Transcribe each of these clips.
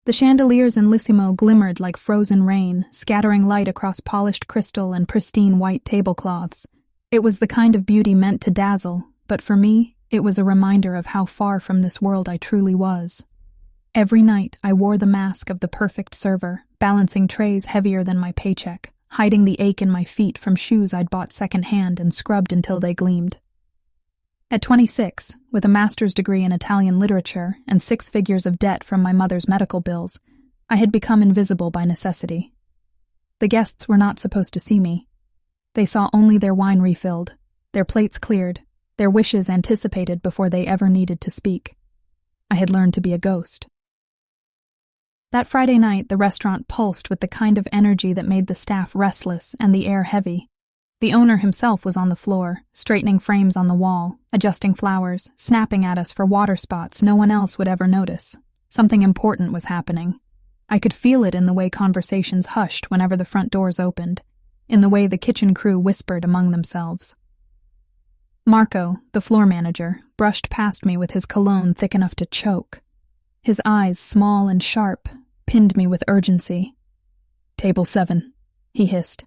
The chandeliers in Lissimo glimmered like frozen rain, scattering light across polished crystal and pristine white tablecloths. It was the kind of beauty meant to dazzle, but for me, it was a reminder of how far from this world I truly was. Every night, I wore the mask of the perfect server, balancing trays heavier than my paycheck, hiding the ache in my feet from shoes I'd bought secondhand and scrubbed until they gleamed. At 26, with a master's degree in Italian literature and 6 figures of debt from my mother's medical bills, I had become invisible by necessity. The guests were not supposed to see me. They saw only their wine refilled, their plates cleared, their wishes anticipated before they ever needed to speak. I had learned to be a ghost. That Friday night, the restaurant pulsed with the kind of energy that made the staff restless and the air heavy. The owner himself was on the floor, straightening frames on the wall, adjusting flowers, snapping at us for water spots no one else would ever notice. Something important was happening. I could feel it in the way conversations hushed whenever the front doors opened, in the way the kitchen crew whispered among themselves. Marco, the floor manager, brushed past me with his cologne thick enough to choke. His eyes, small and sharp, pinned me with urgency. "Table 7, he hissed.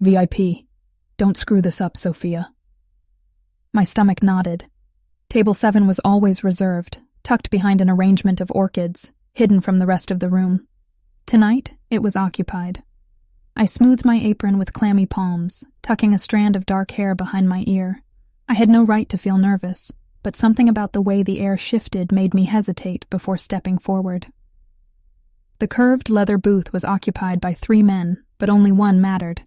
VIP. Don't screw this up, Sophia." My stomach nodded. Table 7 was always reserved, tucked behind an arrangement of orchids, hidden from the rest of the room. Tonight, it was occupied. I smoothed my apron with clammy palms, tucking a strand of dark hair behind my ear. I had no right to feel nervous, but something about the way the air shifted made me hesitate before stepping forward. The curved leather booth was occupied by 3 men, but only one mattered.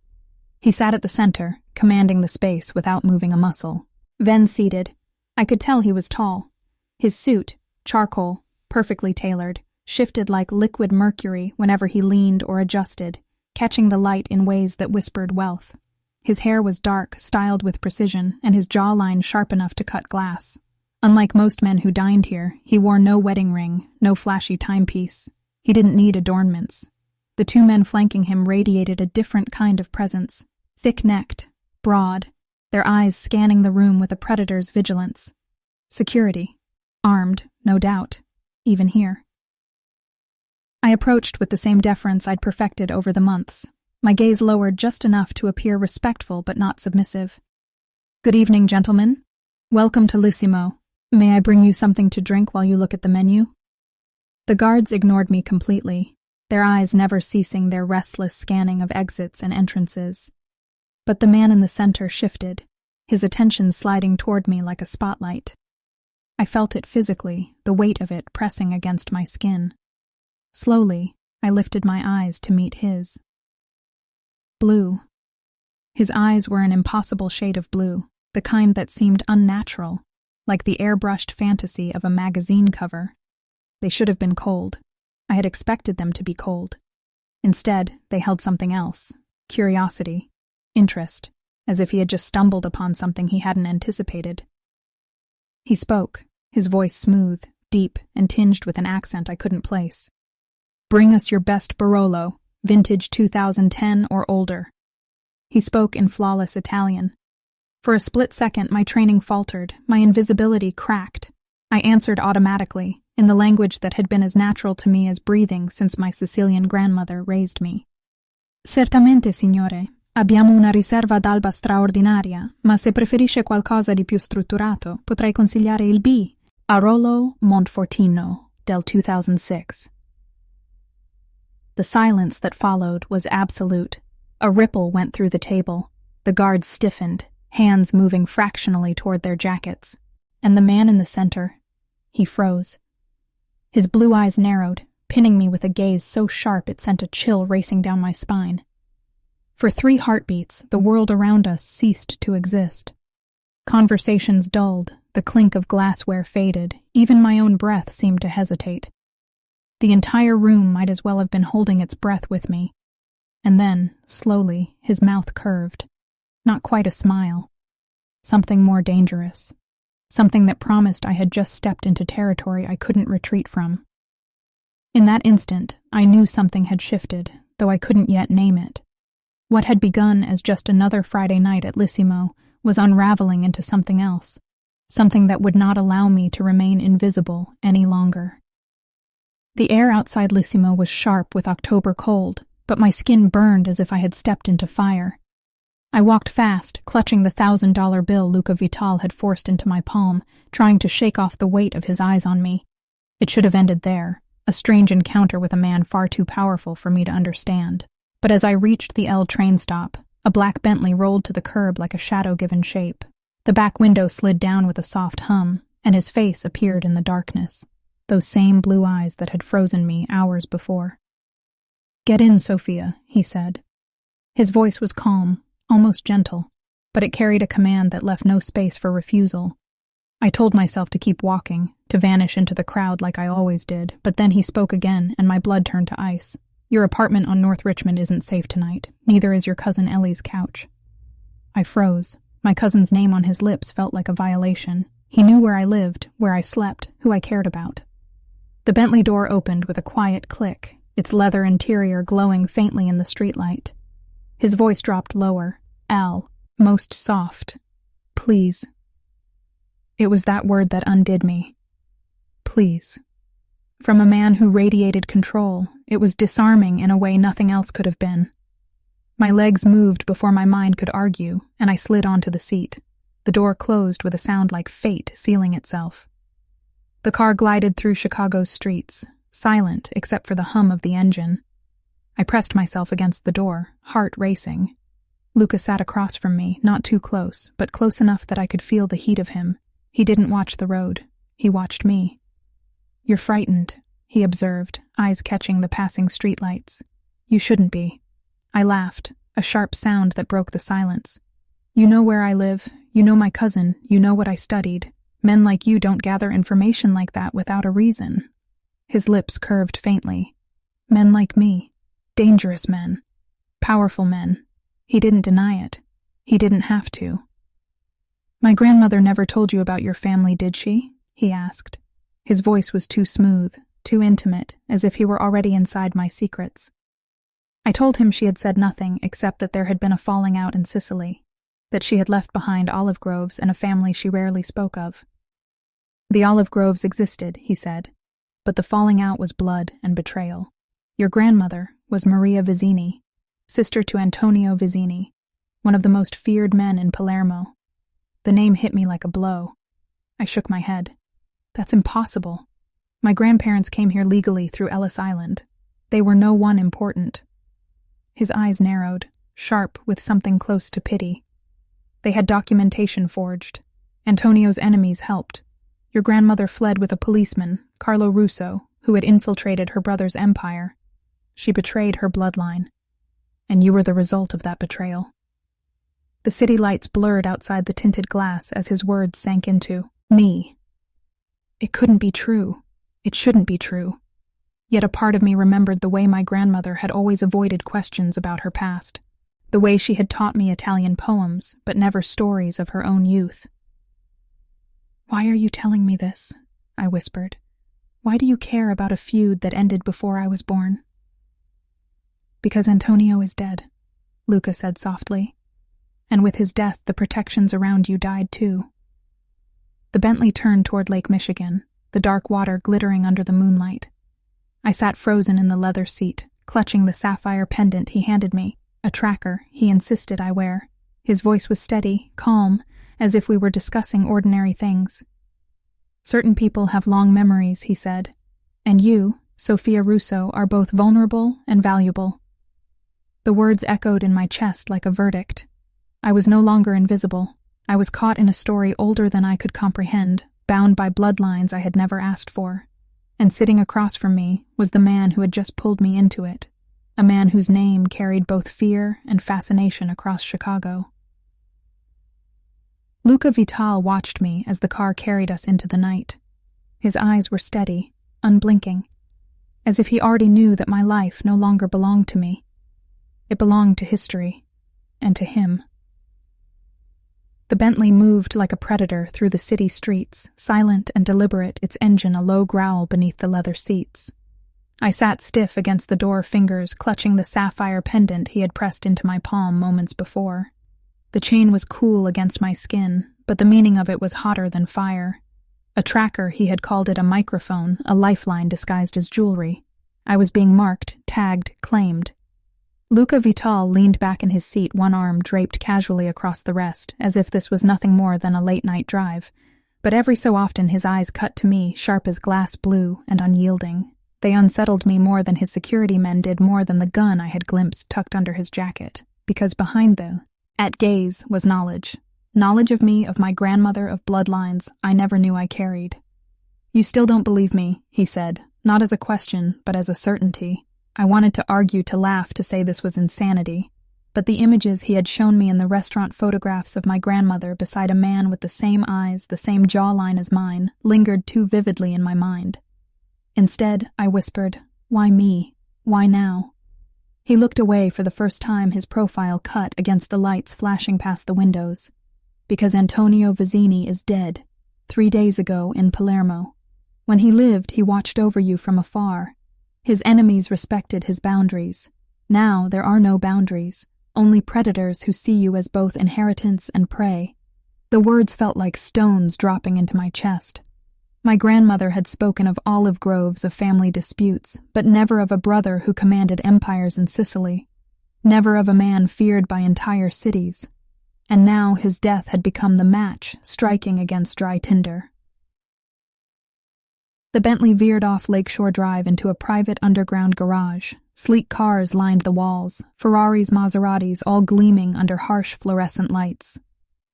He sat at the center, commanding the space without moving a muscle. Ven seated. I could tell he was tall. His suit, charcoal, perfectly tailored, shifted like liquid mercury whenever he leaned or adjusted, catching the light in ways that whispered wealth. His hair was dark, styled with precision, and his jawline sharp enough to cut glass. Unlike most men who dined here, he wore no wedding ring, no flashy timepiece. He didn't need adornments. The 2 men flanking him radiated a different kind of presence. Thick-necked, broad, their eyes scanning the room with a predator's vigilance. Security. Armed, no doubt, even here. I approached with the same deference I'd perfected over the months, my gaze lowered just enough to appear respectful but not submissive. "Good evening, gentlemen. Welcome to Lissimo. May I bring you something to drink while you look at the menu?" The guards ignored me completely, their eyes never ceasing their restless scanning of exits and entrances. But the man in the center shifted, his attention sliding toward me like a spotlight. I felt it physically, the weight of it pressing against my skin. Slowly, I lifted my eyes to meet his. Blue. His eyes were an impossible shade of blue, the kind that seemed unnatural, like the airbrushed fantasy of a magazine cover. They should have been cold. I had expected them to be cold. Instead, they held something else: curiosity, interest, as if he had just stumbled upon something he hadn't anticipated. He spoke, his voice smooth, deep, and tinged with an accent I couldn't place. "Bring us your best Barolo, vintage 2010 or older." He spoke in flawless Italian. For a split second, my training faltered, my invisibility cracked. I answered automatically, in the language that had been as natural to me as breathing since my Sicilian grandmother raised me. "Certamente, signore. Abbiamo una riserva d'alba straordinaria, ma se preferisce qualcosa di più strutturato, potrei consigliare il B. Arolo Montfortino, del 2006. The silence that followed was absolute. A ripple went through the table. The guards stiffened, hands moving fractionally toward their jackets. And the man in the center, he froze. His blue eyes narrowed, pinning me with a gaze so sharp it sent a chill racing down my spine. For 3 heartbeats, the world around us ceased to exist. Conversations dulled, the clink of glassware faded, even my own breath seemed to hesitate. The entire room might as well have been holding its breath with me. And then, slowly, his mouth curved. Not quite a smile. Something more dangerous. Something that promised I had just stepped into territory I couldn't retreat from. In that instant, I knew something had shifted, though I couldn't yet name it. What had begun as just another Friday night at Lissimo was unraveling into something else, something that would not allow me to remain invisible any longer. The air outside Lissimo was sharp with October cold, but my skin burned as if I had stepped into fire. I walked fast, clutching the $1,000 bill Luca Vital had forced into my palm, trying to shake off the weight of his eyes on me. It should have ended there, a strange encounter with a man far too powerful for me to understand. But as I reached the L train stop, a black Bentley rolled to the curb like a shadow given shape. The back window slid down with a soft hum, and his face appeared in the darkness. Those same blue eyes that had frozen me hours before. "Get in, Sophia," he said. His voice was calm, almost gentle, but it carried a command that left no space for refusal. I told myself to keep walking, to vanish into the crowd like I always did, but then he spoke again, and my blood turned to ice. "Your apartment on North Richmond isn't safe tonight. Neither is your cousin Ellie's couch." I froze. My cousin's name on his lips felt like a violation. He knew where I lived, where I slept, who I cared about. The Bentley door opened with a quiet click, its leather interior glowing faintly in the streetlight. His voice dropped lower. "Al, most soft. Please." It was that word that undid me. Please. From a man who radiated control, it was disarming in a way nothing else could have been. My legs moved before my mind could argue, and I slid onto the seat. The door closed with a sound like fate sealing itself. The car glided through Chicago's streets, silent except for the hum of the engine. I pressed myself against the door, heart racing. Luca sat across from me, not too close, but close enough that I could feel the heat of him. He didn't watch the road. He watched me. "You're frightened," he observed, eyes catching the passing streetlights. "You shouldn't be." I laughed, a sharp sound that broke the silence. "You know where I live, you know my cousin, you know what I studied. Men like you don't gather information like that without a reason." His lips curved faintly. "Men like me. Dangerous men. Powerful men." He didn't deny it. He didn't have to. "My grandmother never told you about your family, did she?" he asked. His voice was too smooth, too intimate, as if he were already inside my secrets. I told him she had said nothing except that there had been a falling out in Sicily, that she had left behind olive groves and a family she rarely spoke of. "The olive groves existed," he said, "but the falling out was blood and betrayal. Your grandmother was Maria Vizzini, sister to Antonio Vizzini, one of the most feared men in Palermo." The name hit me like a blow. I shook my head. "That's impossible. My grandparents came here legally through Ellis Island. They were no one important." His eyes narrowed, sharp with something close to pity. "They had documentation forged. Antonio's enemies helped. Your grandmother fled with a policeman, Carlo Russo, who had infiltrated her brother's empire. She betrayed her bloodline. And you were the result of that betrayal." The city lights blurred outside the tinted glass as his words sank into me. It couldn't be true. It shouldn't be true. Yet a part of me remembered the way my grandmother had always avoided questions about her past, the way she had taught me Italian poems, but never stories of her own youth. "Why are you telling me this?" I whispered. "Why do you care about a feud that ended before I was born?" "Because Antonio is dead," Luca said softly. "And with his death, the protections around you died too." The Bentley turned toward Lake Michigan, the dark water glittering under the moonlight. I sat frozen in the leather seat, clutching the sapphire pendant he handed me, a tracker he insisted I wear. His voice was steady, calm, as if we were discussing ordinary things. "Certain people have long memories," he said, "and you, Sophia Russo, are both vulnerable and valuable." The words echoed in my chest like a verdict. I was no longer invisible. I was caught in a story older than I could comprehend, bound by bloodlines I had never asked for. And sitting across from me was the man who had just pulled me into it, a man whose name carried both fear and fascination across Chicago. Luca Vital watched me as the car carried us into the night. His eyes were steady, unblinking, as if he already knew that my life no longer belonged to me. It belonged to history, and to him. The Bentley moved like a predator through the city streets, silent and deliberate, its engine a low growl beneath the leather seats. I sat stiff against the door, fingers clutching the sapphire pendant he had pressed into my palm moments before. The chain was cool against my skin, but the meaning of it was hotter than fire. A tracker, he had called it a microphone, a lifeline disguised as jewelry. I was being marked, tagged, claimed. Luca Vital leaned back in his seat, one arm draped casually across the rest, as if this was nothing more than a late-night drive. But every so often his eyes cut to me, sharp as glass blue and unyielding. They unsettled me more than his security men did, more than the gun I had glimpsed tucked under his jacket, because behind at gaze, was knowledge. Knowledge of me, of my grandmother, of bloodlines I never knew I carried. "You still don't believe me," he said, not as a question, but as a certainty. I wanted to argue, to laugh, to say this was insanity. But the images he had shown me in the restaurant photographs of my grandmother beside a man with the same eyes, the same jawline as mine, lingered too vividly in my mind. Instead, I whispered, "Why me? Why now?" He looked away, for the first time his profile cut against the lights flashing past the windows. "Because Antonio Vizzini is dead, 3 days ago in Palermo. When he lived, he watched over you from afar. His enemies respected his boundaries. Now there are no boundaries, only predators who see you as both inheritance and prey." The words felt like stones dropping into my chest. My grandmother had spoken of olive groves, of family disputes, but never of a brother who commanded empires in Sicily. Never of a man feared by entire cities. And now his death had become the match striking against dry tinder. The Bentley veered off Lakeshore Drive into a private underground garage. Sleek cars lined the walls, Ferraris, Maseratis, all gleaming under harsh fluorescent lights.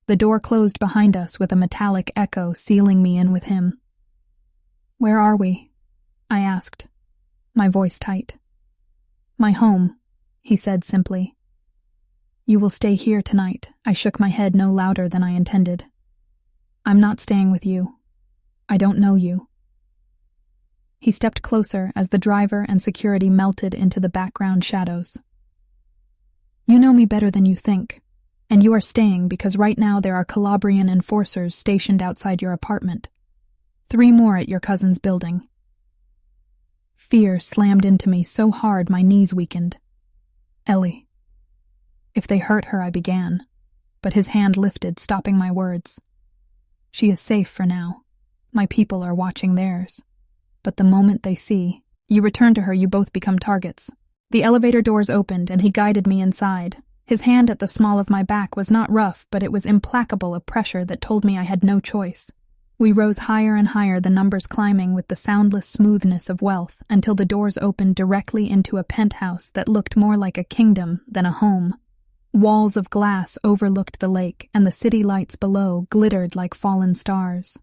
The door closed behind us with a metallic echo, sealing me in with him. "Where are we?" I asked, my voice tight. "My home," he said simply. "You will stay here tonight." I shook my head no louder than I intended. "I'm not staying with you. I don't know you." He stepped closer as the driver and security melted into the background shadows. "You know me better than you think, and you are staying because right now there are Calabrian enforcers stationed outside your apartment. 3 more at your cousin's building." Fear slammed into me so hard my knees weakened. "Ellie." "If they hurt her," I began, but his hand lifted, stopping my words. "She is safe for now. My people are watching theirs. But the moment they see you return to her, you both become targets." The elevator doors opened and he guided me inside. His hand at the small of my back was not rough, but it was implacable, a pressure that told me I had no choice. We rose higher and higher, the numbers climbing with the soundless smoothness of wealth, until the doors opened directly into a penthouse that looked more like a kingdom than a home. Walls of glass overlooked the lake, and the city lights below glittered like fallen stars.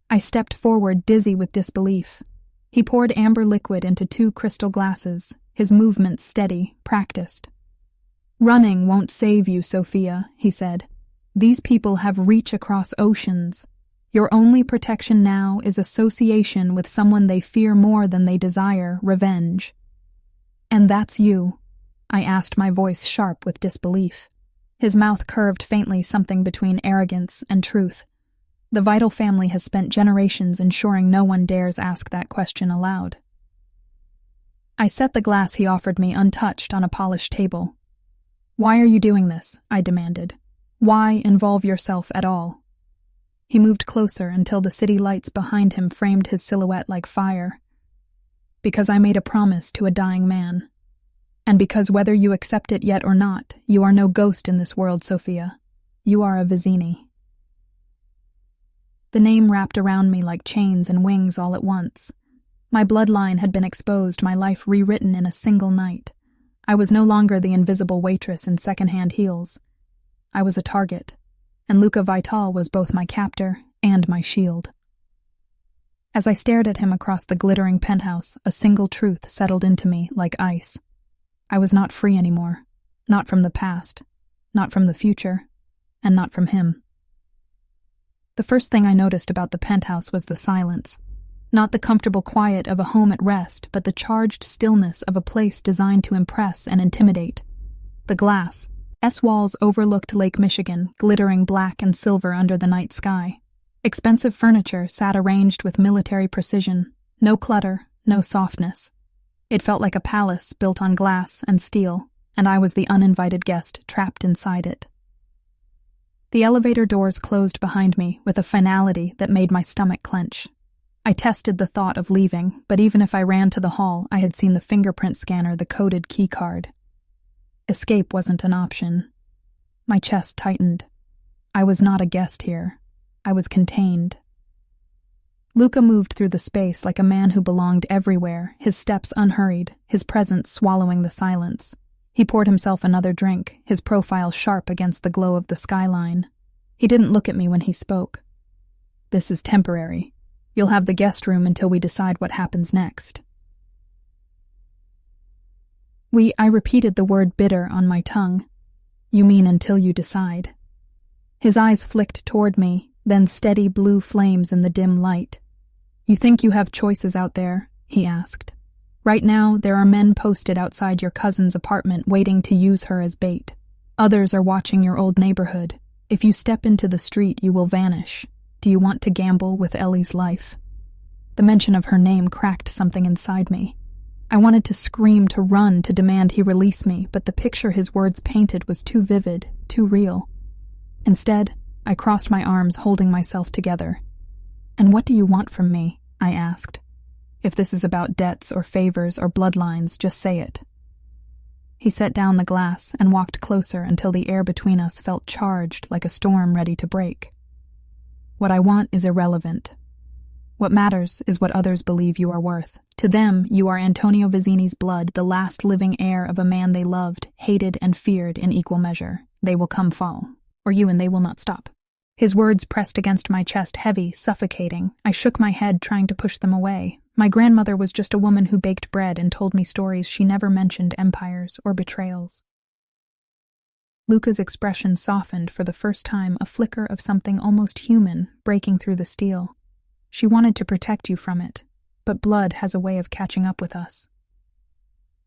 I stepped forward, dizzy with disbelief. He poured amber liquid into 2 crystal glasses, his movements steady, practiced. "Running won't save you, Sophia," he said. "These people have reach across oceans. Your only protection now is association with someone they fear more than they desire, revenge." "And that's you?" I asked, my voice sharp with disbelief. His mouth curved faintly, something between arrogance and truth. The Vital family has spent generations ensuring no one dares ask that question aloud. I set the glass he offered me untouched on a polished table. "Why are you doing this?" I demanded. "Why involve yourself at all?" He moved closer until the city lights behind him framed his silhouette like fire. "Because I made a promise to a dying man. And because whether you accept it yet or not, you are no ghost in this world, Sophia. You are a Vizzini." The name wrapped around me like chains and wings all at once. My bloodline had been exposed, my life rewritten in a single night. I was no longer the invisible waitress in second-hand heels. I was a target, and Luca Vital was both my captor and my shield. As I stared at him across the glittering penthouse, a single truth settled into me like ice. I was not free anymore. Not from the past, not from the future, and not from him. The first thing I noticed about the penthouse was the silence. Not the comfortable quiet of a home at rest, but the charged stillness of a place designed to impress and intimidate. The glass walls overlooked Lake Michigan, glittering black and silver under the night sky. Expensive furniture sat arranged with military precision. No clutter, no softness. It felt like a palace built on glass and steel, and I was the uninvited guest trapped inside it. The elevator doors closed behind me with a finality that made my stomach clench. I tested the thought of leaving, but even if I ran to the hall, I had seen the fingerprint scanner, the coded keycard. Escape wasn't an option. My chest tightened. I was not a guest here. I was contained. Luca moved through the space like a man who belonged everywhere, his steps unhurried, his presence swallowing the silence. He poured himself another drink, his profile sharp against the glow of the skyline. He didn't look at me when he spoke. "This is temporary. You'll have the guest room until we decide what happens next." I repeated the word bitter on my tongue. "You mean until you decide." His eyes flicked toward me, then steady blue flames in the dim light. "You think you have choices out there?" he asked. "Right now, there are men posted outside your cousin's apartment waiting to use her as bait. Others are watching your old neighborhood. If you step into the street, you will vanish. Do you want to gamble with Ellie's life?" The mention of her name cracked something inside me. I wanted to scream, to run, to demand he release me, but the picture his words painted was too vivid, too real. Instead, I crossed my arms, holding myself together. "And what do you want from me?" I asked. "If this is about debts or favors or bloodlines, just say it." He set down the glass and walked closer until the air between us felt charged like a storm ready to break. "What I want is irrelevant. What matters is what others believe you are worth. To them, you are Antonio Vizzini's blood, the last living heir of a man they loved, hated, and feared in equal measure. They will come fall. Or you, and they will not stop." His words pressed against my chest, heavy, suffocating. I shook my head, trying to push them away. My grandmother was just a woman who baked bread and told me stories. She never mentioned empires or betrayals. Luca's expression softened for the first time, a flicker of something almost human breaking through the steel. "She wanted to protect you from it, but blood has a way of catching up with us."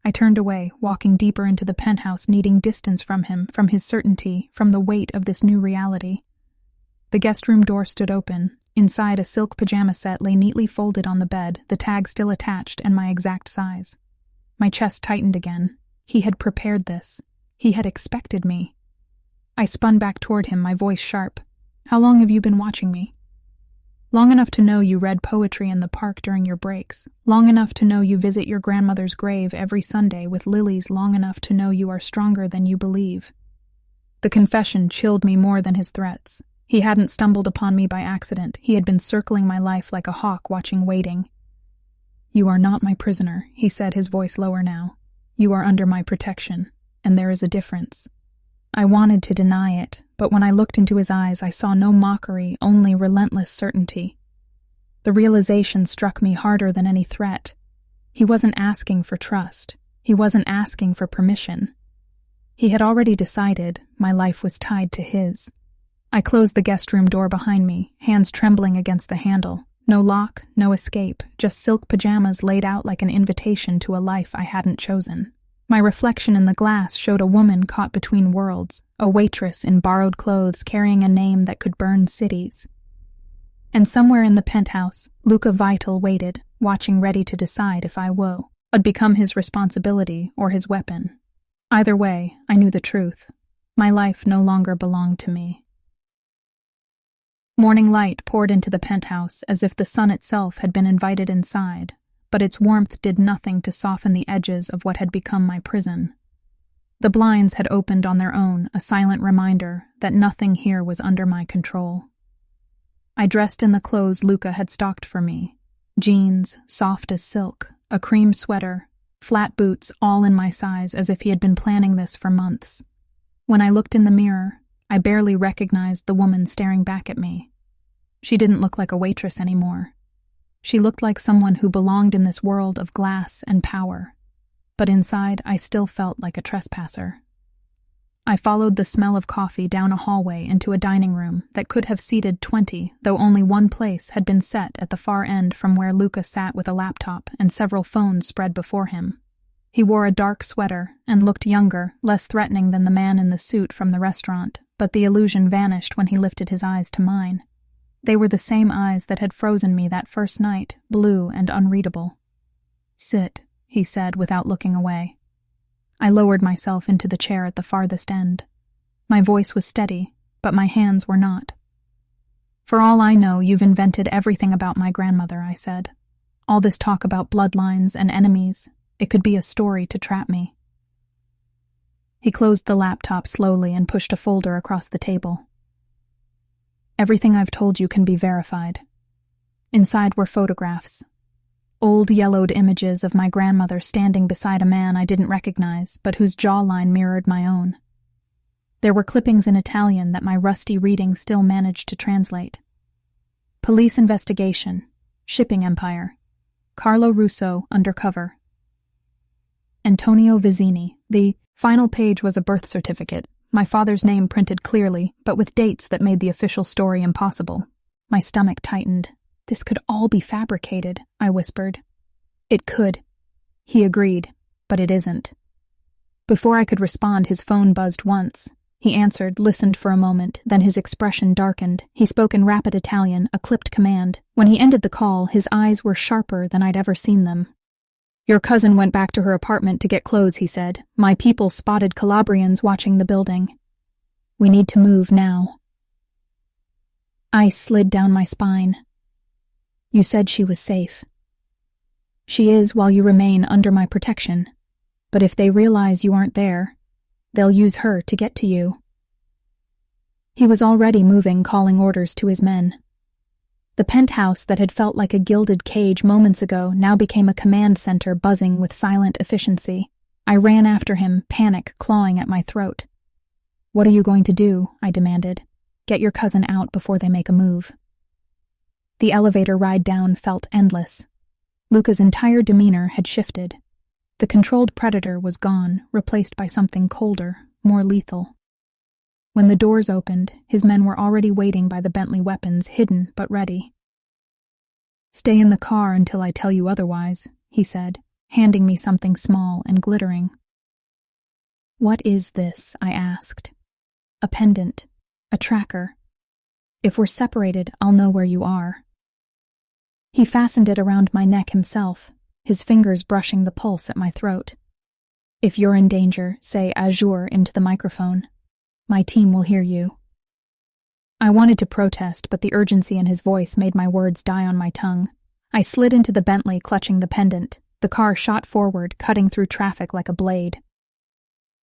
I turned away, walking deeper into the penthouse, needing distance from him, from his certainty, from the weight of this new reality. The guest room door stood open. Inside, a silk pajama set lay neatly folded on the bed, the tag still attached and my exact size. My chest tightened again. He had prepared this. He had expected me. I spun back toward him, my voice sharp. "How long have you been watching me?" "Long enough to know you read poetry in the park during your breaks. Long enough to know you visit your grandmother's grave every Sunday with lilies. Long enough to know you are stronger than you believe." The confession chilled me more than his threats. He hadn't stumbled upon me by accident. He had been circling my life like a hawk watching, waiting. "You are not my prisoner," he said, his voice lower now. "You are under my protection, and there is a difference." I wanted to deny it, but when I looked into his eyes, I saw no mockery, only relentless certainty. The realization struck me harder than any threat. He wasn't asking for trust. He wasn't asking for permission. He had already decided my life was tied to his. I closed the guest room door behind me, hands trembling against the handle. No lock, no escape, just silk pajamas laid out like an invitation to a life I hadn't chosen. My reflection in the glass showed a woman caught between worlds, a waitress in borrowed clothes carrying a name that could burn cities. And somewhere in the penthouse, Luca Vital waited, watching, ready to decide if I would become his responsibility or his weapon. Either way, I knew the truth. My life no longer belonged to me. Morning light poured into the penthouse as if the sun itself had been invited inside, but its warmth did nothing to soften the edges of what had become my prison. The blinds had opened on their own, a silent reminder that nothing here was under my control. I dressed in the clothes Luca had stocked for me. Jeans, soft as silk, a cream sweater, flat boots, all in my size, as if he had been planning this for months. When I looked in the mirror, I barely recognized the woman staring back at me. She didn't look like a waitress anymore. She looked like someone who belonged in this world of glass and power. But inside, I still felt like a trespasser. I followed the smell of coffee down a hallway into a dining room that could have seated 20, though only one place had been set at the far end from where Luca sat with a laptop and several phones spread before him. He wore a dark sweater and looked younger, less threatening than the man in the suit from the restaurant, but the illusion vanished when he lifted his eyes to mine. They were the same eyes that had frozen me that first night, blue and unreadable. "Sit," he said without looking away. I lowered myself into the chair at the farthest end. My voice was steady, but my hands were not. For all I know, you've invented everything about my grandmother, I said. All this talk about bloodlines and enemies, it could be a story to trap me. He closed the laptop slowly and pushed a folder across the table. Everything I've told you can be verified. Inside were photographs. Old yellowed images of my grandmother standing beside a man I didn't recognize, but whose jawline mirrored my own. There were clippings in Italian that my rusty reading still managed to translate. Police investigation, shipping empire, Carlo Russo undercover. Antonio Vizzini. The final page was a birth certificate, my father's name printed clearly, but with dates that made the official story impossible. My stomach tightened. This could all be fabricated, I whispered. It could. He agreed, but it isn't. Before I could respond, his phone buzzed once. He answered, listened for a moment, then his expression darkened. He spoke in rapid Italian, a clipped command. When he ended the call, his eyes were sharper than I'd ever seen them. Your cousin went back to her apartment to get clothes, he said. My people spotted Calabrians watching the building. We need to move now. Ice slid down my spine. You said she was safe. She is while you remain under my protection. But if they realize you aren't there, they'll use her to get to you. He was already moving, calling orders to his men. The penthouse that had felt like a gilded cage moments ago now became a command center buzzing with silent efficiency. I ran after him, panic clawing at my throat. What are you going to do? I demanded. Get your cousin out before they make a move. The elevator ride down felt endless. Luca's entire demeanor had shifted. The controlled predator was gone, replaced by something colder, more lethal. When the doors opened, his men were already waiting by the Bentley weapons, hidden but ready. Stay in the car until I tell you otherwise, he said, handing me something small and glittering. What is this? I asked. A pendant, a tracker. If we're separated, I'll know where you are. He fastened it around my neck himself, his fingers brushing the pulse at my throat. If you're in danger, say Azure into the microphone. My team will hear you. I wanted to protest, but the urgency in his voice made my words die on my tongue. I slid into the Bentley, clutching the pendant. The car shot forward, cutting through traffic like a blade.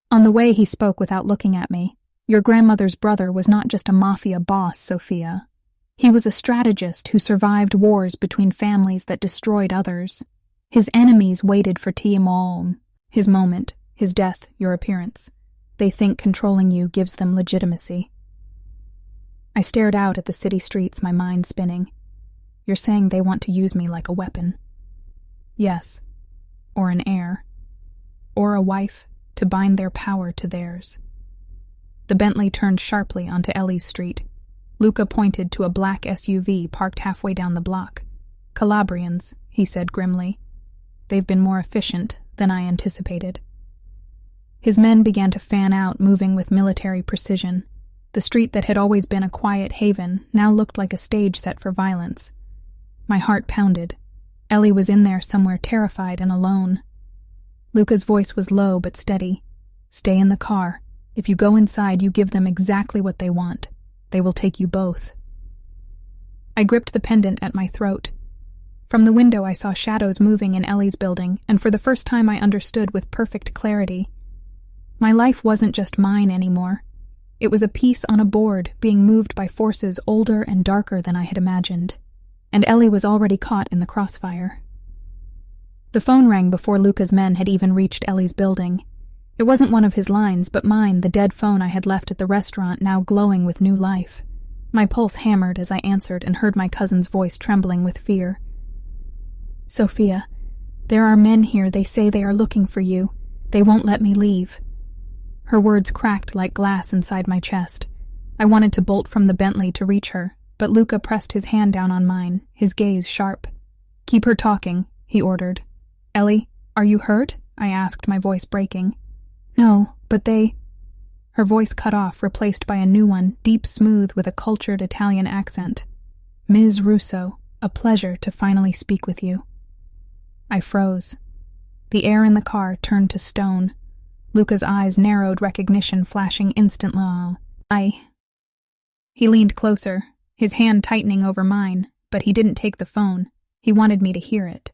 On the way, he spoke without looking at me. Your grandmother's brother was not just a mafia boss, Sophia. He was a strategist who survived wars between families that destroyed others. His enemies waited for Tiamon, his moment, his death, your appearance. They think controlling you gives them legitimacy. I stared out at the city streets, my mind spinning. You're saying they want to use me like a weapon? Yes. Or an heir. Or a wife, to bind their power to theirs. The Bentley turned sharply onto Ellie's street. Luca pointed to a black SUV parked halfway down the block. Calabrians, he said grimly. They've been more efficient than I anticipated. His men began to fan out, moving with military precision. The street that had always been a quiet haven now looked like a stage set for violence. My heart pounded. Ellie was in there somewhere, terrified and alone. Luca's voice was low but steady. Stay in the car. If you go inside, you give them exactly what they want. They will take you both. I gripped the pendant at my throat. From the window I saw shadows moving in Ellie's building, and for the first time I understood with perfect clarity. My life wasn't just mine anymore. It was a piece on a board being moved by forces older and darker than I had imagined. And Ellie was already caught in the crossfire. The phone rang before Luca's men had even reached Ellie's building. It wasn't one of his lines, but mine, the dead phone I had left at the restaurant, now glowing with new life. My pulse hammered as I answered and heard my cousin's voice trembling with fear. Sophia, there are men here. They say they are looking for you. They won't let me leave. Her words cracked like glass inside my chest. I wanted to bolt from the Bentley to reach her, but Luca pressed his hand down on mine, his gaze sharp. Keep her talking, he ordered. Ellie, are you hurt? I asked, my voice breaking. No, but they... Her voice cut off, replaced by a new one, deep smooth with a cultured Italian accent. Ms. Russo, a pleasure to finally speak with you. I froze. The air in the car turned to stone. Luca's eyes narrowed, recognition flashing instantly. He leaned closer, his hand tightening over mine, but he didn't take the phone. He wanted me to hear it.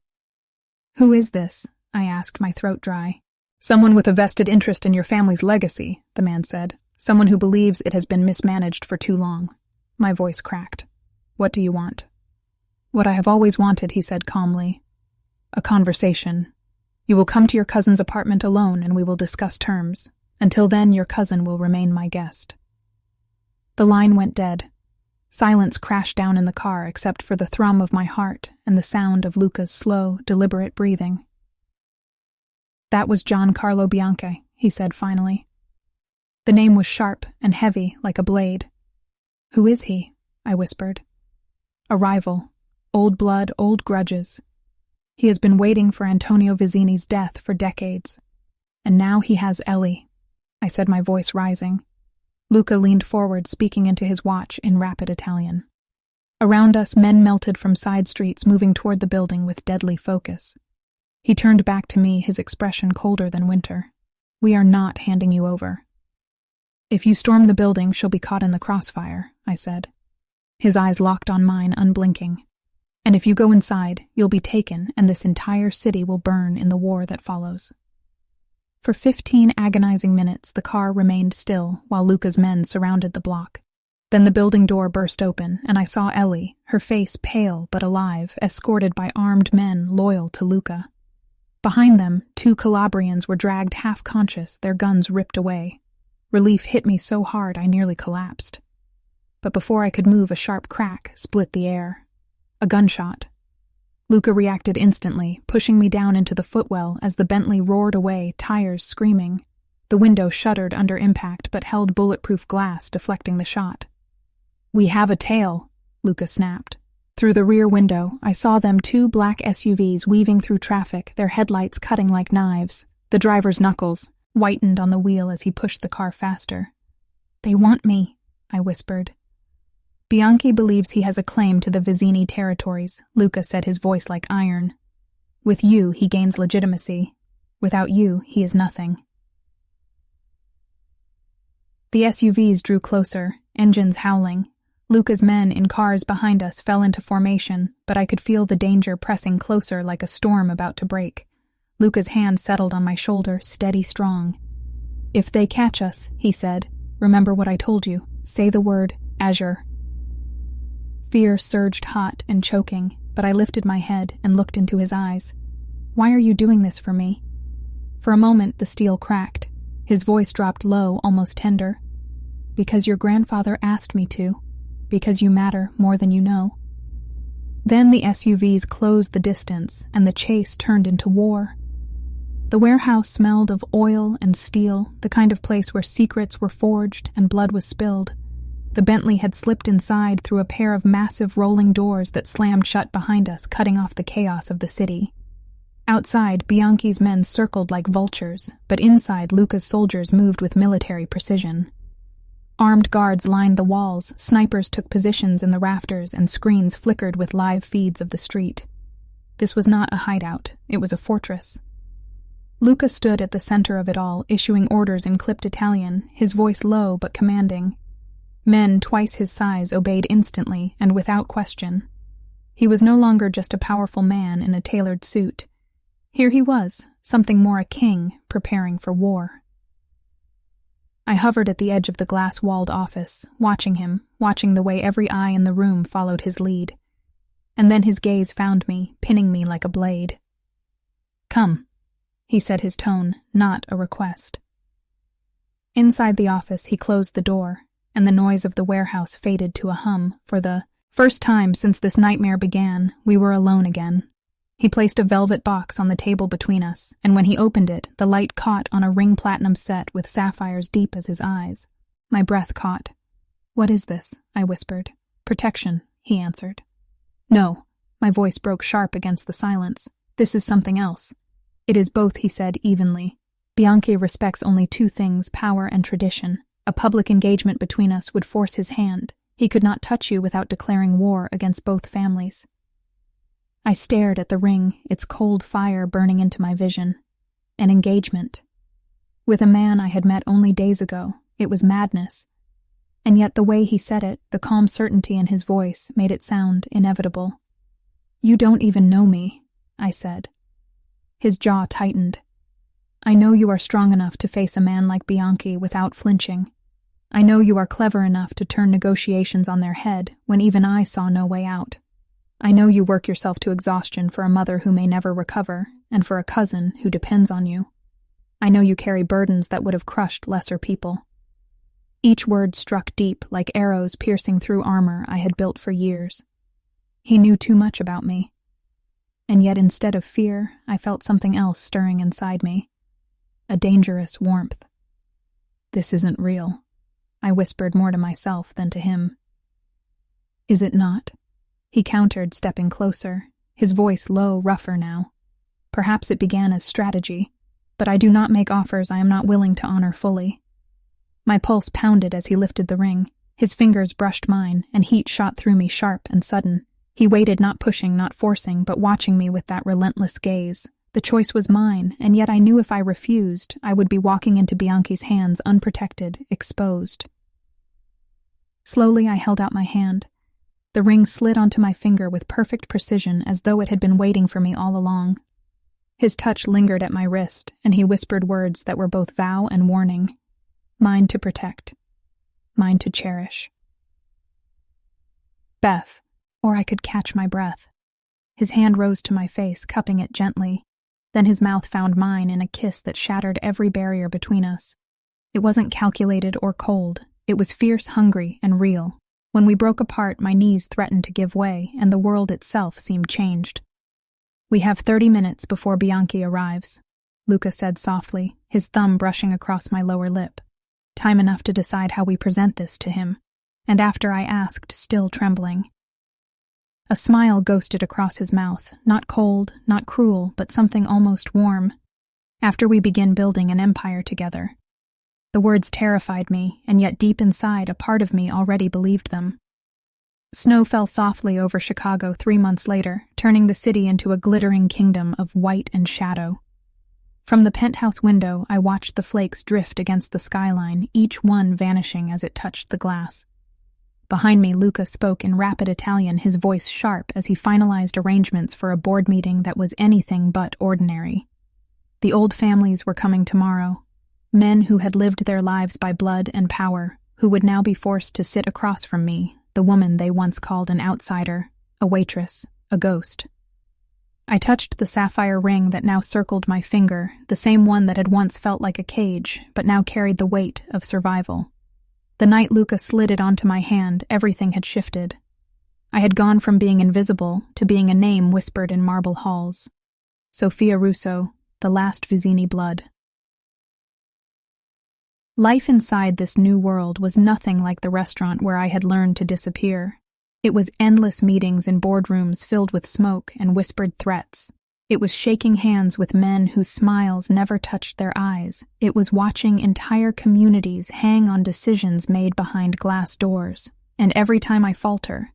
"Who is this?" I asked, my throat dry. "Someone with a vested interest in your family's legacy," the man said. "Someone who believes it has been mismanaged for too long." My voice cracked. "What do you want?" "What I have always wanted," he said calmly. "A conversation. You will come to your cousin's apartment alone and we will discuss terms. Until then, your cousin will remain my guest." The line went dead. Silence crashed down in the car except for the thrum of my heart and the sound of Luca's slow, deliberate breathing. "That was Giancarlo Bianchi," he said finally. The name was sharp and heavy like a blade. "Who is he?" I whispered. "A rival. Old blood, old grudges. He has been waiting for Antonio Vizzini's death for decades. And now he has Ellie," I said, my voice rising. Luca leaned forward, speaking into his watch in rapid Italian. Around us, men melted from side streets, moving toward the building with deadly focus. He turned back to me, his expression colder than winter. "We are not handing you over." "If you storm the building, she'll be caught in the crossfire," I said. His eyes locked on mine, unblinking. "And if you go inside, you'll be taken, and this entire city will burn in the war that follows." For 15 agonizing minutes, the car remained still while Luca's men surrounded the block. Then the building door burst open, and I saw Ellie, her face pale but alive, escorted by armed men loyal to Luca. Behind them, 2 Calabrians were dragged half-conscious, their guns ripped away. Relief hit me so hard I nearly collapsed. But before I could move, a sharp crack split the air. A gunshot. Luca reacted instantly, pushing me down into the footwell as the Bentley roared away, tires screaming. The window shuddered under impact but held bulletproof glass, deflecting the shot. "We have a tail," Luca snapped. Through the rear window, I saw them 2 black SUVs weaving through traffic, their headlights cutting like knives. The driver's knuckles whitened on the wheel as he pushed the car faster. "They want me," I whispered. "Bianchi believes he has a claim to the Vizzini territories," Luca said, his voice like iron. "With you, he gains legitimacy. Without you, he is nothing." The SUVs drew closer, engines howling. Luca's men in cars behind us fell into formation, but I could feel the danger pressing closer like a storm about to break. Luca's hand settled on my shoulder, steady, strong. "If they catch us," he said, "remember what I told you. Say the word, Azure." Fear surged hot and choking, but I lifted my head and looked into his eyes. "Why are you doing this for me?" For a moment, the steel cracked. His voice dropped low, almost tender. "Because your grandfather asked me to. Because you matter more than you know." Then the SUVs closed the distance, and the chase turned into war. The warehouse smelled of oil and steel, the kind of place where secrets were forged and blood was spilled. The Bentley had slipped inside through a pair of massive rolling doors that slammed shut behind us, cutting off the chaos of the city. Outside, Bianchi's men circled like vultures, but inside, Luca's soldiers moved with military precision. Armed guards lined the walls, snipers took positions in the rafters, and screens flickered with live feeds of the street. This was not a hideout, it was a fortress. Luca stood at the center of it all, issuing orders in clipped Italian, his voice low but commanding. Men twice his size obeyed instantly and without question. He was no longer just a powerful man in a tailored suit. Here he was, something more a king, preparing for war. I hovered at the edge of the glass-walled office, watching him, watching the way every eye in the room followed his lead. And then his gaze found me, pinning me like a blade. "Come," he said, his tone not a request. Inside the office, he closed the door, and the noise of the warehouse faded to a hum. For the first time since this nightmare began, we were alone again. He placed a velvet box on the table between us, and when he opened it, the light caught on a ring platinum set with sapphires deep as his eyes. My breath caught. "What is this?" I whispered. "Protection," he answered. "No." My voice broke sharp against the silence. "This is something else." "It is both," he said evenly. "Bianchi respects only 2 things, power and tradition. A public engagement between us would force his hand. He could not touch you without declaring war against both families." I stared at the ring, its cold fire burning into my vision. An engagement. With a man I had met only days ago, it was madness. And yet the way he said it, the calm certainty in his voice, made it sound inevitable. "You don't even know me," I said. His jaw tightened. "I know you are strong enough to face a man like Bianchi without flinching. I know you are clever enough to turn negotiations on their head when even I saw no way out. I know you work yourself to exhaustion for a mother who may never recover, and for a cousin who depends on you. I know you carry burdens that would have crushed lesser people." Each word struck deep like arrows piercing through armor I had built for years. He knew too much about me. And yet instead of fear, I felt something else stirring inside me. A dangerous warmth. "This isn't real," I whispered more to myself than to him. "Is it not?" He countered, stepping closer, his voice low, rougher now. "Perhaps it began as strategy, but I do not make offers I am not willing to honor fully." My pulse pounded as he lifted the ring. His fingers brushed mine, and heat shot through me sharp and sudden. He waited, not pushing, not forcing, but watching me with that relentless gaze. The choice was mine, and yet I knew if I refused, I would be walking into Bianchi's hands unprotected, exposed. Slowly I held out my hand. The ring slid onto my finger with perfect precision, as though it had been waiting for me all along. His touch lingered at my wrist, and he whispered words that were both vow and warning. Mine to protect. Mine to cherish. Beth, or I could catch my breath. His hand rose to my face, cupping it gently. Then his mouth found mine in a kiss that shattered every barrier between us. It wasn't calculated or cold. It was fierce, hungry, and real. When we broke apart, my knees threatened to give way, and the world itself seemed changed. "We have 30 minutes before Bianchi arrives," Luca said softly, his thumb brushing across my lower lip. "Time enough to decide how we present this to him." And after I asked, still trembling. A smile ghosted across his mouth, not cold, not cruel, but something almost warm. "After we begin building an empire together." The words terrified me, and yet deep inside a part of me already believed them. Snow fell softly over Chicago 3 months later, turning the city into a glittering kingdom of white and shadow. From the penthouse window, I watched the flakes drift against the skyline, each one vanishing as it touched the glass. Behind me, Luca spoke in rapid Italian, his voice sharp as he finalized arrangements for a board meeting that was anything but ordinary. The old families were coming tomorrow. Men who had lived their lives by blood and power, who would now be forced to sit across from me, the woman they once called an outsider, a waitress, a ghost. I touched the sapphire ring that now circled my finger, the same one that had once felt like a cage, but now carried the weight of survival. The night Luca slid it onto my hand, everything had shifted. I had gone from being invisible to being a name whispered in marble halls. Sofia Russo, the last Vizzini blood. Life inside this new world was nothing like the restaurant where I had learned to disappear. It was endless meetings in boardrooms filled with smoke and whispered threats. It was shaking hands with men whose smiles never touched their eyes. It was watching entire communities hang on decisions made behind glass doors. And every time I falter,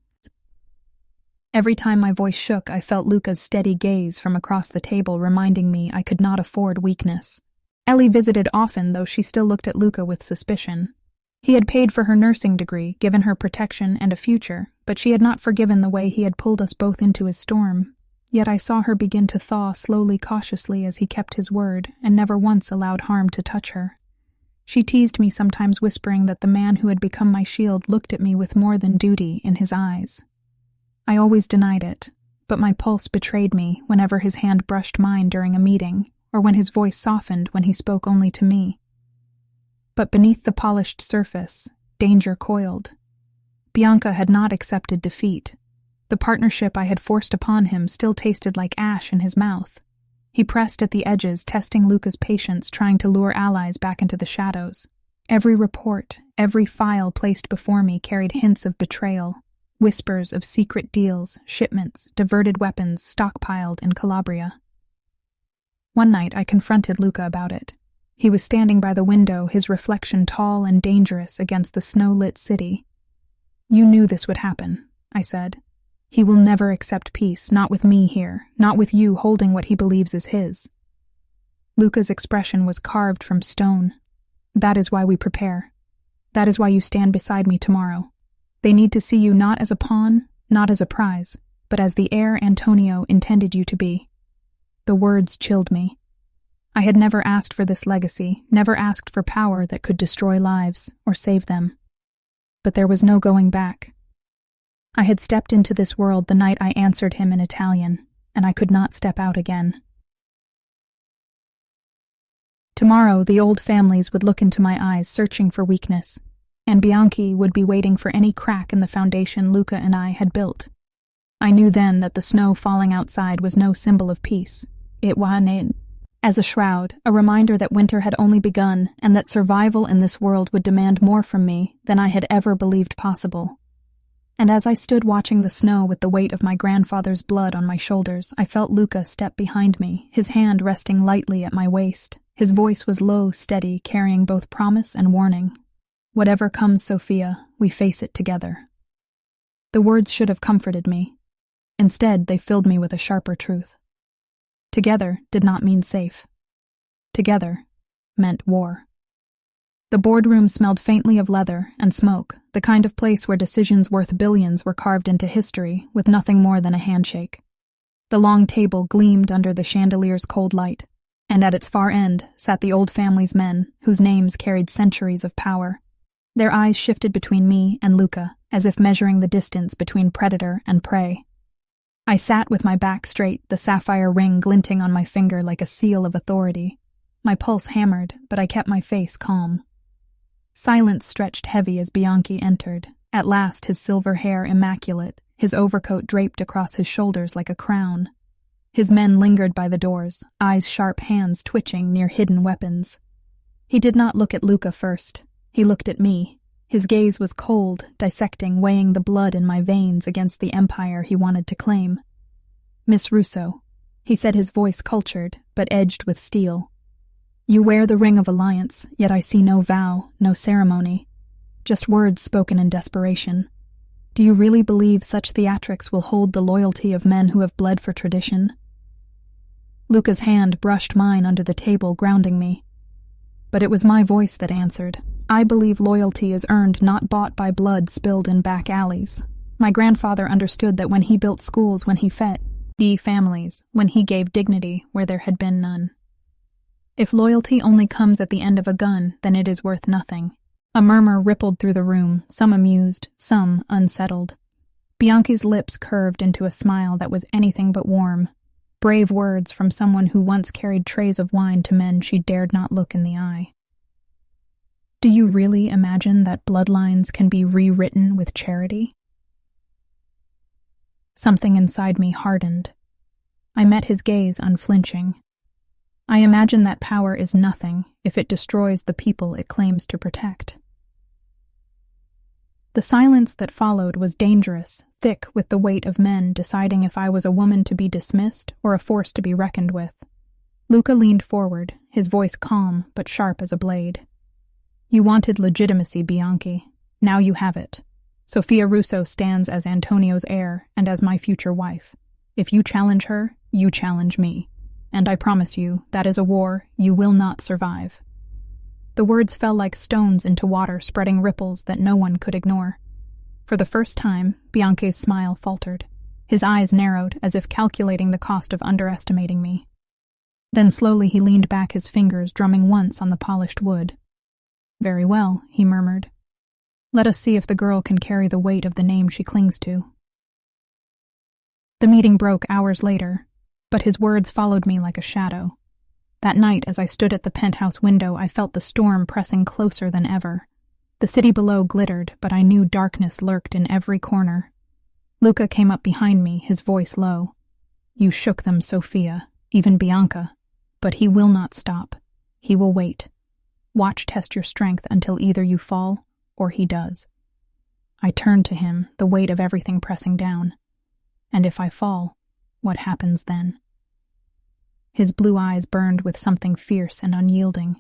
every time my voice shook, I felt Luca's steady gaze from across the table reminding me I could not afford weakness. Ellie visited often, though she still looked at Luca with suspicion. He had paid for her nursing degree, given her protection and a future, but she had not forgiven the way he had pulled us both into his storm. Yet I saw her begin to thaw slowly, cautiously, as he kept his word, and never once allowed harm to touch her. She teased me, sometimes whispering that the man who had become my shield looked at me with more than duty in his eyes. I always denied it, but my pulse betrayed me whenever his hand brushed mine during a meeting, or when his voice softened when he spoke only to me. But beneath the polished surface, danger coiled. Bianca had not accepted defeat. The partnership I had forced upon him still tasted like ash in his mouth. He pressed at the edges, testing Luca's patience, trying to lure allies back into the shadows. Every report, every file placed before me carried hints of betrayal, whispers of secret deals, shipments, diverted weapons stockpiled in Calabria. One night I confronted Luca about it. He was standing by the window, his reflection tall and dangerous against the snow-lit city. "You knew this would happen," I said. "He will never accept peace, not with me here, not with you holding what he believes is his." Luca's expression was carved from stone. "That is why we prepare. That is why you stand beside me tomorrow. They need to see you not as a pawn, not as a prize, but as the heir Antonio intended you to be." The words chilled me. I had never asked for this legacy, never asked for power that could destroy lives or save them. But there was no going back. I had stepped into this world the night I answered him in Italian, and I could not step out again. Tomorrow, the old families would look into my eyes searching for weakness, and Bianchi would be waiting for any crack in the foundation Luca and I had built. I knew then that the snow falling outside was no symbol of peace. It was as a shroud, a reminder that winter had only begun and that survival in this world would demand more from me than I had ever believed possible. And as I stood watching the snow with the weight of my grandfather's blood on my shoulders, I felt Luca step behind me, his hand resting lightly at my waist. His voice was low, steady, carrying both promise and warning. "Whatever comes, Sophia, we face it together." The words should have comforted me. Instead, they filled me with a sharper truth. Together did not mean safe. Together meant war. The boardroom smelled faintly of leather and smoke, the kind of place where decisions worth billions were carved into history with nothing more than a handshake. The long table gleamed under the chandelier's cold light, and at its far end sat the old family's men, whose names carried centuries of power. Their eyes shifted between me and Luca, as if measuring the distance between predator and prey. I sat with my back straight, the sapphire ring glinting on my finger like a seal of authority. My pulse hammered, but I kept my face calm. Silence stretched heavy as Bianchi entered, at last his silver hair immaculate, his overcoat draped across his shoulders like a crown. His men lingered by the doors, eyes sharp, hands twitching near hidden weapons. He did not look at Luca first. He looked at me. His gaze was cold, dissecting, weighing the blood in my veins against the empire he wanted to claim. "Miss Russo," he said, his voice cultured, but edged with steel. "You wear the ring of alliance, yet I see no vow, no ceremony. Just words spoken in desperation. Do you really believe such theatrics will hold the loyalty of men who have bled for tradition?" Luca's hand brushed mine under the table, grounding me. But it was my voice that answered. "I believe loyalty is earned, not bought by blood spilled in back alleys. My grandfather understood that when he built schools, when he fed families, when he gave dignity where there had been none. If loyalty only comes at the end of a gun, then it is worth nothing." A murmur rippled through the room, some amused, some unsettled. Bianchi's lips curved into a smile that was anything but warm. Brave words from someone who once carried trays of wine to men she dared not look in the eye. "Do you really imagine that bloodlines can be rewritten with charity?" Something inside me hardened. I met his gaze unflinching. "I imagine that power is nothing if it destroys the people it claims to protect." The silence that followed was dangerous, thick with the weight of men deciding if I was a woman to be dismissed or a force to be reckoned with. Luca leaned forward, his voice calm but sharp as a blade. "You wanted legitimacy, Bianchi. Now you have it. Sophia Russo stands as Antonio's heir and as my future wife. If you challenge her, you challenge me. And I promise you, that is a war you will not survive." The words fell like stones into water, spreading ripples that no one could ignore. For the first time, Bianchi's smile faltered. His eyes narrowed, as if calculating the cost of underestimating me. Then slowly he leaned back, his fingers drumming once on the polished wood. "Very well," he murmured. "Let us see if the girl can carry the weight of the name she clings to." The meeting broke hours later, but his words followed me like a shadow. That night, as I stood at the penthouse window, I felt the storm pressing closer than ever. The city below glittered, but I knew darkness lurked in every corner. Luca came up behind me, his voice low. "You shook them, Sophia, even Bianca. But he will not stop. He will wait. Watch test your strength until either you fall or he does." I turned to him, the weight of everything pressing down. "And if I fall, what happens then?" His blue eyes burned with something fierce and unyielding.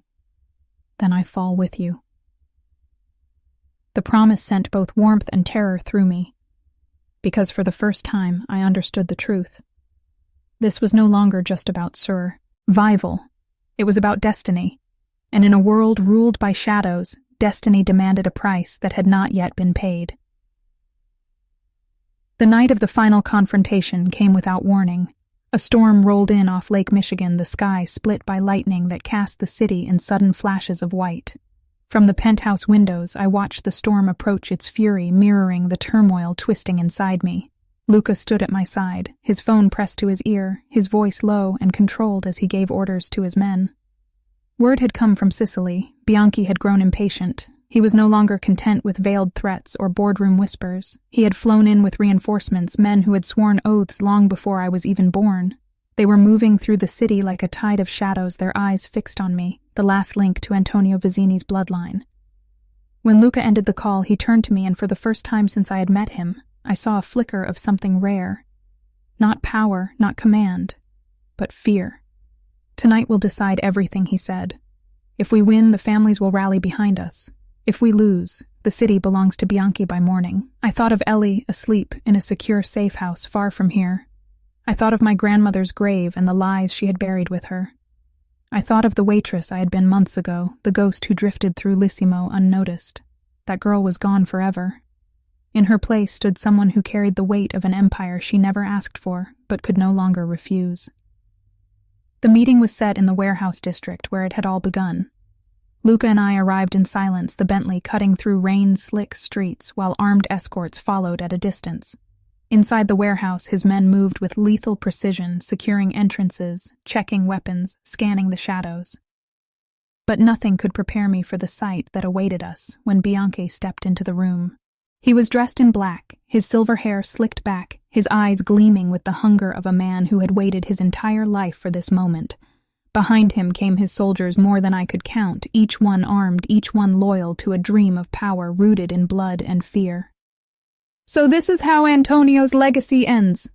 "Then I fall with you." The promise sent both warmth and terror through me, because for the first time I understood the truth. This was no longer just about survival. It was about destiny, and in a world ruled by shadows, Destiny demanded a price that had not yet been paid. The night of the final confrontation came without warning. A storm rolled in off Lake Michigan, the sky split by lightning that cast the city in sudden flashes of white. From the penthouse windows, I watched the storm approach its fury, mirroring the turmoil twisting inside me. Luca stood at my side, his phone pressed to his ear, his voice low and controlled as he gave orders to his men. Word had come from Sicily. Bianchi had grown impatient. He was no longer content with veiled threats or boardroom whispers. He had flown in with reinforcements, men who had sworn oaths long before I was even born. They were moving through the city like a tide of shadows, their eyes fixed on me, the last link to Antonio Vizzini's bloodline. When Luca ended the call, he turned to me, and for the first time since I had met him, I saw a flicker of something rare. Not power, not command, but fear. "Tonight will decide everything," he said. "If we win, the families will rally behind us. If we lose, the city belongs to Bianchi by morning." I thought of Ellie asleep in a secure safe house far from here. I thought of my grandmother's grave and the lies she had buried with her. I thought of the waitress I had been months ago, the ghost who drifted through Lissimo unnoticed. That girl was gone forever. In her place stood someone who carried the weight of an empire she never asked for, but could no longer refuse. The meeting was set in the warehouse district where it had all begun. Luca and I arrived in silence, the Bentley cutting through rain-slick streets while armed escorts followed at a distance. Inside the warehouse, his men moved with lethal precision, securing entrances, checking weapons, scanning the shadows. But nothing could prepare me for the sight that awaited us when Bianchi stepped into the room. He was dressed in black, his silver hair slicked back, his eyes gleaming with the hunger of a man who had waited his entire life for this moment. Behind him came his soldiers, more than I could count, each one armed, each one loyal to a dream of power rooted in blood and fear. "So this is how Antonio's legacy ends,"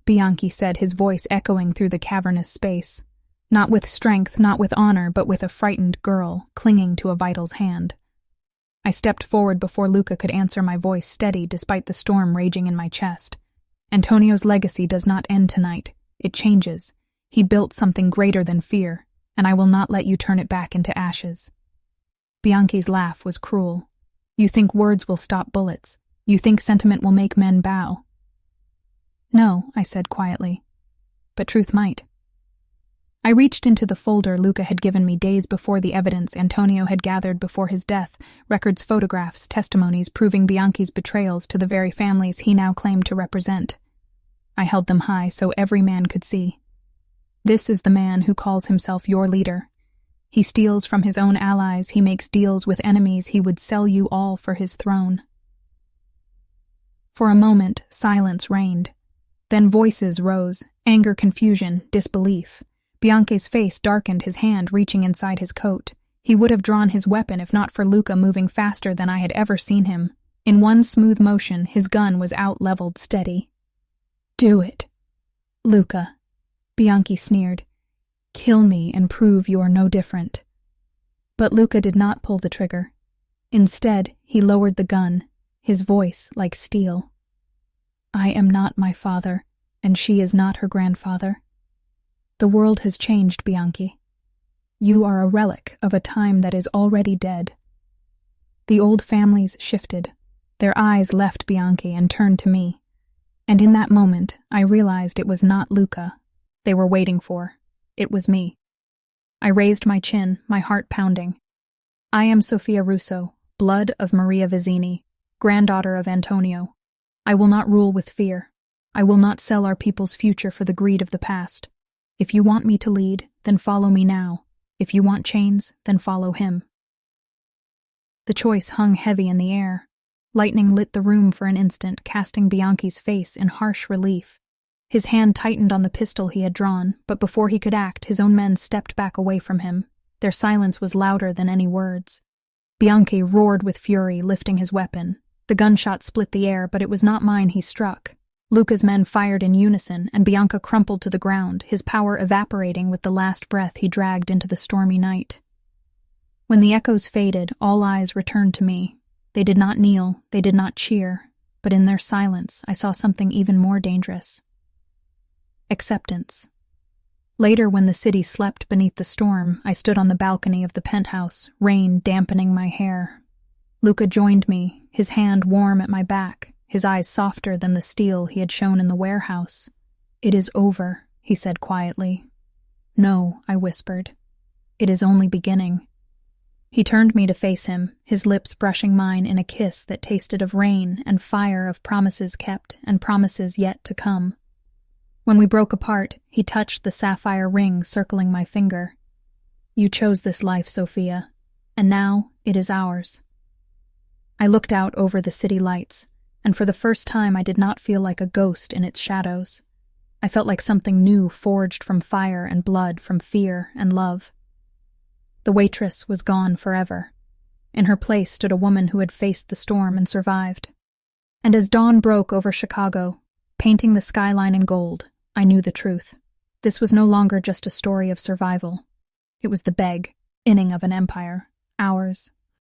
Bianchi said, his voice echoing through the cavernous space. Not with strength, not with honor, but with a frightened girl clinging to a vital's hand. I stepped forward before Luca could answer, my voice steady despite the storm raging in my chest. "Antonio's legacy does not end tonight. It changes. He built something greater than fear, and I will not let you turn it back into ashes." Bianchi's laugh was cruel. "You think words will stop bullets. You think sentiment will make men bow." "No," I said quietly, "but truth might." I reached into the folder Luca had given me days before the evidence Antonio had gathered before his death, records, photographs, testimonies proving Bianchi's betrayals to the very families he now claimed to represent. I held them high so every man could see. "This is the man who calls himself your leader. He steals from his own allies, he makes deals with enemies, he would sell you all for his throne." For a moment, silence reigned. Then voices rose, anger, confusion, disbelief. Bianchi's face darkened, his hand reaching inside his coat. He would have drawn his weapon if not for Luca moving faster than I had ever seen him. In one smooth motion, his gun was out, leveled, steady. "Do it, Luca," Bianchi sneered. "Kill me and prove you are no different." But Luca did not pull the trigger. Instead, he lowered the gun, his voice like steel. "I am not my father, and she is not her grandfather. The world has changed, Bianchi. You are a relic of a time that is already dead." The old families shifted. Their eyes left Bianchi and turned to me. And in that moment, I realized it was not Luca they were waiting for. It was me. I raised my chin, my heart pounding. "I am Sofia Russo, blood of Maria Vizzini, granddaughter of Antonio. I will not rule with fear. I will not sell our people's future for the greed of the past. If you want me to lead, then follow me now. If you want chains, then follow him." The choice hung heavy in the air. Lightning lit the room for an instant, casting Bianchi's face in harsh relief. His hand tightened on the pistol he had drawn, but before he could act, his own men stepped back away from him. Their silence was louder than any words. Bianchi roared with fury, lifting his weapon. The gunshot split the air, but it was not mine he struck. Luca's men fired in unison, and Bianchi crumpled to the ground, his power evaporating with the last breath he dragged into the stormy night. When the echoes faded, all eyes returned to me. They did not kneel, they did not cheer, but in their silence I saw something even more dangerous. Acceptance. Later, when the city slept beneath the storm, I stood on the balcony of the penthouse, rain dampening my hair. Luca joined me, his hand warm at my back, his eyes softer than the steel he had shown in the warehouse. "It is over," he said quietly. "No," I whispered. "It is only beginning." He turned me to face him, his lips brushing mine in a kiss that tasted of rain and fire, of promises kept and promises yet to come. When we broke apart, he touched the sapphire ring circling my finger. "You chose this life, Sophia, and now it is ours." I looked out over the city lights, and for the first time I did not feel like a ghost in its shadows. I felt like something new forged from fire and blood, from fear and love. The waitress was gone forever. In her place stood a woman who had faced the storm and survived. And as dawn broke over Chicago, painting the skyline in gold, I knew the truth. This was no longer just a story of survival. It was the beginning of an empire, ours